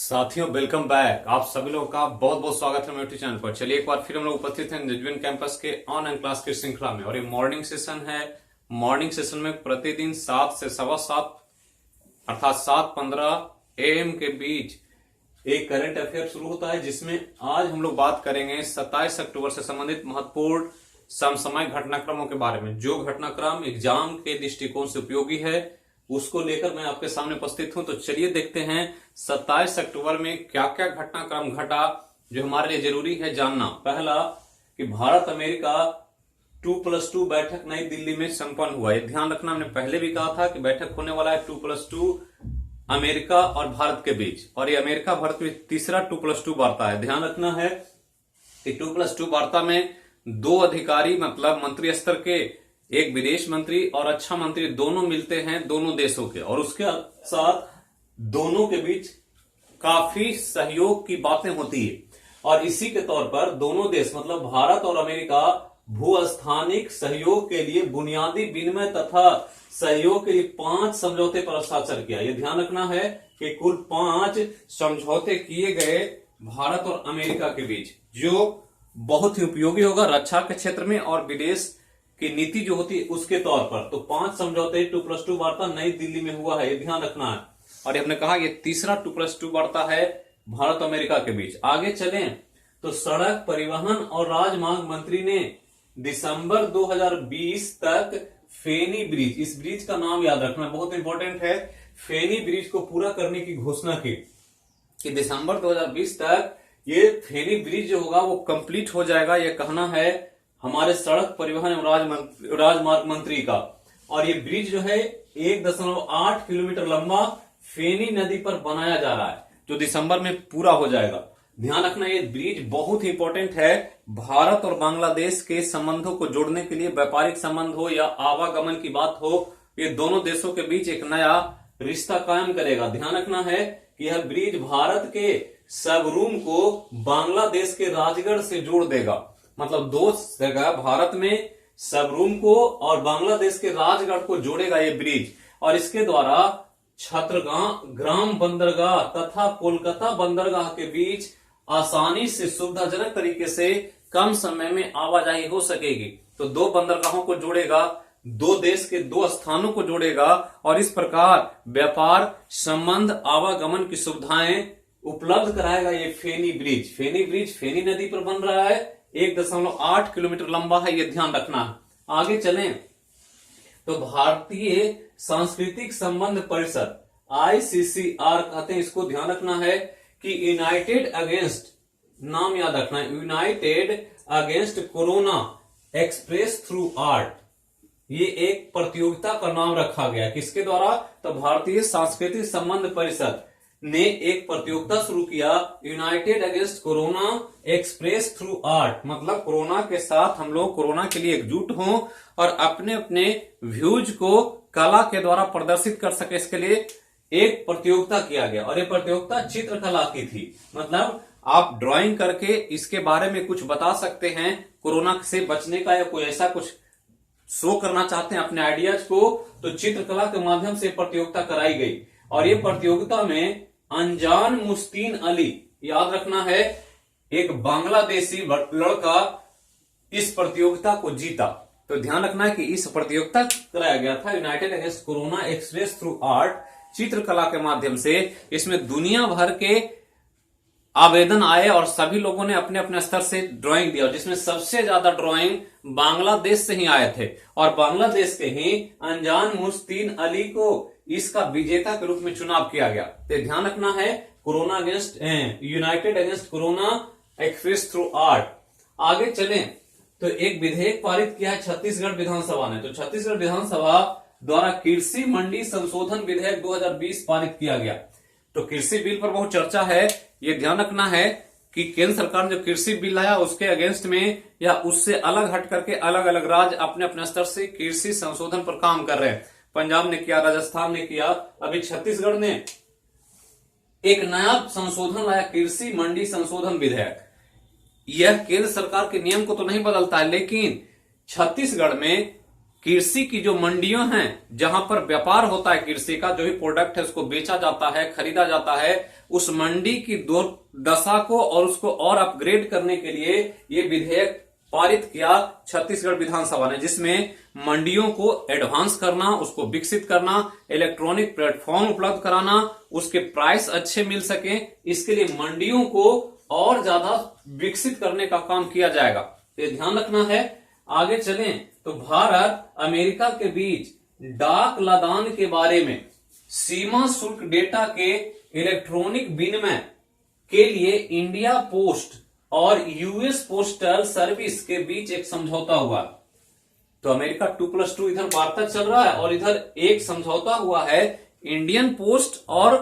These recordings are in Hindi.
साथियों वेलकम बैक। आप सभी लोगों का बहुत बहुत स्वागत है मेरे यूट्यूब चैनल पर। चलिए एक बार फिर हम लोग उपस्थित हैं निजविन कैंपस के ऑनलाइन क्लास की श्रृंखला में और ये मॉर्निंग सेशन है। मॉर्निंग सेशन में प्रतिदिन 7 से 7:15 अर्थात 7:15 AM के बीच एक करंट अफेयर शुरू होता है, जिसमें आज हम लोग बात करेंगे 27 अक्टूबर से संबंधित महत्वपूर्ण समसामयिक घटनाक्रमों के बारे में। जो घटनाक्रम एग्जाम के दृष्टिकोण से उपयोगी है उसको लेकर मैं आपके सामने उपस्थित हूं। तो चलिए देखते हैं 27 अक्टूबर में क्या क्या घटनाक्रम घटा जो हमारे लिए जरूरी है जानना। पहला कि भारत अमेरिका 2+2 बैठक नई दिल्ली में संपन्न हुआ। ये ध्यान रखना, हमने पहले भी कहा था कि बैठक होने वाला है 2+2 अमेरिका और भारत के बीच, और ये अमेरिका भारत में तीसरा 2+2 वार्ता है। ध्यान रखना है कि 2+2 वार्ता में 2 अधिकारी मतलब मंत्री स्तर के, एक विदेश मंत्री और रक्षा मंत्री दोनों मिलते हैं दोनों देशों के, और उसके साथ दोनों के बीच काफी सहयोग की बातें होती है। और इसी के तौर पर दोनों देश मतलब भारत और अमेरिका भूस्थानिक सहयोग के लिए बुनियादी विनिमय तथा सहयोग के लिए 5 समझौते पर हस्ताक्षर किया। यह ध्यान रखना है कि कुल 5 समझौते किए गए भारत और अमेरिका के बीच, जो बहुत ही उपयोगी होगा रक्षा के क्षेत्र में और विदेश की नीति जो होती है उसके तौर पर। तो 5 समझौते 2+2 वार्ता नई दिल्ली में हुआ है, ये ध्यान रखना है। और हमने कहा ये तीसरा 2+2 वार्ता है भारत अमेरिका के बीच। आगे चलें तो सड़क परिवहन और राजमार्ग मंत्री ने दिसंबर 2020 तक फेनी ब्रिज, इस ब्रिज का नाम याद रखना बहुत इंपॉर्टेंट है, फेनी ब्रिज को पूरा करने की घोषणा की कि दिसंबर 2020 तक ये फेनी ब्रिज जो होगा वो कंप्लीट हो जाएगा। ये कहना है हमारे सड़क परिवहन एवं राजमार्ग मंत्री का। और ये ब्रिज जो है 1.8 किलोमीटर लंबा फेनी नदी पर बनाया जा रहा है, जो दिसंबर में पूरा हो जाएगा। ध्यान रखना ये ब्रिज बहुत ही इंपॉर्टेंट है भारत और बांग्लादेश के संबंधों को जोड़ने के लिए। व्यापारिक संबंध हो या आवागमन की बात हो, ये दोनों देशों के बीच एक नया रिश्ता कायम करेगा। ध्यान रखना है कि यह ब्रिज भारत के सबरूम को बांग्लादेश के राजगढ़ से जोड़ देगा। मतलब 2 जगह भारत में सबरूम को और बांग्लादेश के राजगढ़ को जोड़ेगा ये ब्रिज, और इसके द्वारा छत्रग्राम बंदरगाह तथा कोलकाता बंदरगाह के बीच आसानी से सुविधाजनक तरीके से कम समय में आवाजाही हो सकेगी। तो 2 बंदरगाहों को जोड़ेगा, 2 देश के 2 स्थानों को जोड़ेगा, और इस प्रकार व्यापार संबंध आवागमन की सुविधाएं उपलब्ध कराएगा ये फेनी ब्रिज। फेनी ब्रिज फेनी नदी पर बन रहा है, 1.8 किलोमीटर लंबा है, यह ध्यान रखना है। आगे चलें तो भारतीय सांस्कृतिक संबंध परिषद ICCR कहते हैं इसको। ध्यान रखना है कि यूनाइटेड अगेंस्ट, नाम याद रखना है, United against corona express through art, ये एक प्रतियोगिता का नाम रखा गया। किसके द्वारा? तो भारतीय सांस्कृतिक संबंध परिषद ने एक प्रतियोगिता शुरू किया, United against corona express through art. मतलब कोरोना के साथ हम लोग कोरोना के लिए एकजुट हों और अपने अपने व्यूज को कला के द्वारा प्रदर्शित कर सके, इसके लिए एक प्रतियोगिता किया गया। और ये प्रतियोगिता चित्रकला की थी। मतलब आप ड्राइंग करके इसके बारे में कुछ बता सकते हैं, कोरोना से बचने का, या कोई ऐसा कुछ शो करना चाहते हैं अपने आइडियाज को, तो चित्रकला के माध्यम से प्रतियोगिता कराई गई। और ये प्रतियोगिता में अनजान मुस्तीन अली, याद रखना है, एक बांग्लादेशी लड़का इस प्रतियोगिता को जीता। तो ध्यान रखना है कि इस प्रतियोगिता कराया गया था United against corona express through art, चित्रकला के माध्यम से। इसमें दुनिया भर के आवेदन आए और सभी लोगों ने अपने अपने स्तर से ड्राइंग दिया, जिसमें सबसे ज्यादा ड्राइंग बांग्लादेश से ही आए थे। और बांग्लादेश के ही अनजान मुस्तीन अली को इसका विजेता के रूप में चुनाव किया गया। तो ध्यान रखना है corona against United against corona express through art. आगे चलें तो एक विधेयक पारित किया है छत्तीसगढ़ विधानसभा ने। तो छत्तीसगढ़ विधानसभा द्वारा कृषि मंडी संशोधन विधेयक 2020 पारित किया गया। तो कृषि बिल पर बहुत चर्चा है। ये ध्यान रखना है कि केंद्र सरकार ने जो कृषि बिल लाया उसके अगेंस्ट में या उससे अलग हट करके अलग अलग राज्य अपने अपने स्तर से कृषि संशोधन पर काम कर रहे हैं। पंजाब ने किया, राजस्थान ने किया, अभी छत्तीसगढ़ ने एक नया संशोधन लाया, कृषि मंडी संशोधन विधेयक। यह केंद्र सरकार के नियम को तो नहीं बदलता है, लेकिन छत्तीसगढ़ में कृषि की जो मंडियों हैं, जहां पर व्यापार होता है कृषि का, जो भी प्रोडक्ट है उसको बेचा जाता है, खरीदा जाता है, उस मंडी की दशा को और उसको और अपग्रेड करने के लिए ये विधेयक पारित किया छत्तीसगढ़ विधानसभा ने, जिसमें मंडियों को एडवांस करना, उसको विकसित करना, इलेक्ट्रॉनिक प्लेटफॉर्म उपलब्ध कराना, उसके प्राइस अच्छे मिल सके, इसके लिए मंडियों को और ज्यादा विकसित करने का काम किया जाएगा। ये ध्यान रखना है। आगे चलें तो भारत अमेरिका के बीच डाक लदान के बारे में सीमा शुल्क डेटा के इलेक्ट्रॉनिक विनिमय के लिए इंडिया पोस्ट और यूएस पोस्टल सर्विस के बीच एक समझौता हुआ। तो अमेरिका 2+2 इधर वार्ता चल रहा है और इधर एक समझौता हुआ है इंडियन पोस्ट और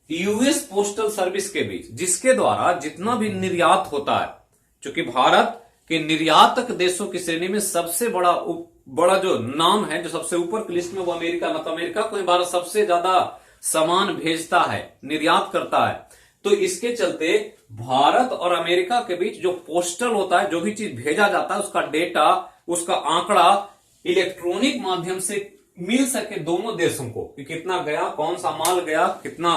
यूएस पोस्टल सर्विस के बीच, जिसके द्वारा जितना भी निर्यात होता है, क्योंकि भारत के निर्यातक देशों की श्रेणी में सबसे बड़ा जो नाम है, जो सबसे ऊपर की लिस्ट में, वो अमेरिका, मतलब अमेरिका को ही भारत सबसे ज्यादा सामान भेजता है, निर्यात करता है। तो इसके चलते भारत और अमेरिका के बीच जो पोस्टल होता है, जो भी चीज भेजा जाता है, उसका डेटा, उसका आंकड़ा इलेक्ट्रॉनिक माध्यम से मिल सके दोनों देशों को, कि कितना गया, कौन सा माल गया, कितना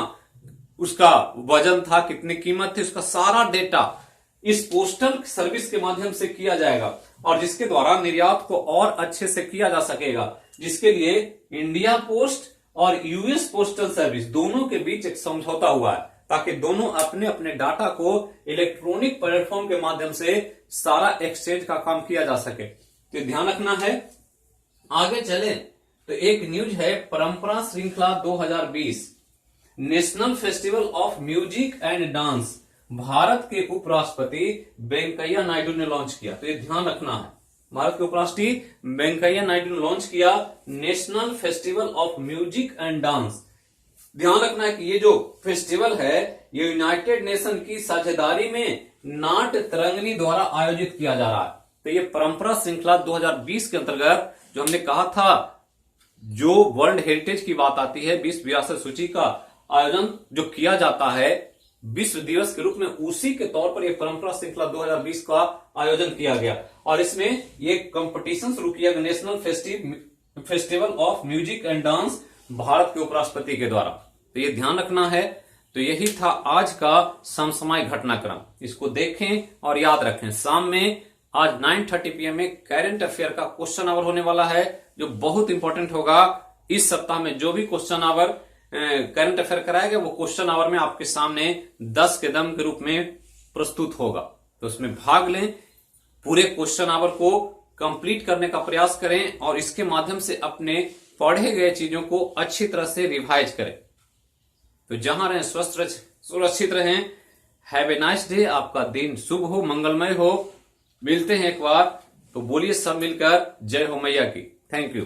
उसका वजन था, कितनी कीमत थी, उसका सारा डेटा इस पोस्टल सर्विस के माध्यम से किया जाएगा, और जिसके द्वारा निर्यात को और अच्छे से किया जा सकेगा, जिसके लिए इंडिया पोस्ट और यूएस पोस्टल सर्विस दोनों के बीच एक समझौता हुआ है, ताकि दोनों अपने अपने डाटा को इलेक्ट्रॉनिक प्लेटफॉर्म के माध्यम से सारा एक्सचेंज का काम किया जा सके। तो ध्यान रखना है। आगे चले तो एक न्यूज है, परंपरा श्रृंखला 2020 national festival of music and dance Bharat के उपराष्ट्रपति वेंकैया नायडू ने लॉन्च किया। तो ये ध्यान रखना है, भारत के उपराष्ट्रपति वेंकैया नायडू ने लॉन्च किया national festival of music and dance. ध्यान रखना है कि ये जो फेस्टिवल है, ये यूनाइटेड नेशन की साझेदारी में नाट्य तरंगिणी द्वारा आयोजित किया जा रहा है। तो ये परंपरा श्रृंखला 2020 के अंतर्गत जो हमने कहा था, जो वर्ल्ड हेरिटेज की बात आती है, विश्व विरासत सूची का आयोजन जो किया जाता है विश्व दिवस के रूप में, उसी के तौर पर यह परंपरा श्रृंखला 2020 का आयोजन किया गया, और इसमें ये कंपटीशन शुरू किया गया national festival of music and dance Bharat के उपराष्ट्रपति के द्वारा। तो ये ध्यान रखना है। तो यही था आज का समसामयिक घटनाक्रम, इसको देखें और याद रखें। शाम में आज 9:30 PM में करंट अफेयर का क्वेश्चन आवर होने वाला है, जो बहुत इंपॉर्टेंट होगा। इस सप्ताह में जो भी क्वेश्चन आवर करंट अफेयर कराया गया, वो क्वेश्चन आवर में आपके सामने 10 के दम के रूप में प्रस्तुत होगा। तो उसमें भाग लें, पूरे क्वेश्चन आवर को कंप्लीट करने का प्रयास करें, और इसके माध्यम से अपने पढ़े गए चीजों को अच्छी तरह से रिवाइज करें। तो जहां रहें स्वस्थ सुरक्षित रहें। हैव ए नाइस डे, आपका दिन शुभ हो, मंगलमय हो। मिलते हैं एक बार, तो बोलिए सब मिलकर जय हो मैया की। Thank you.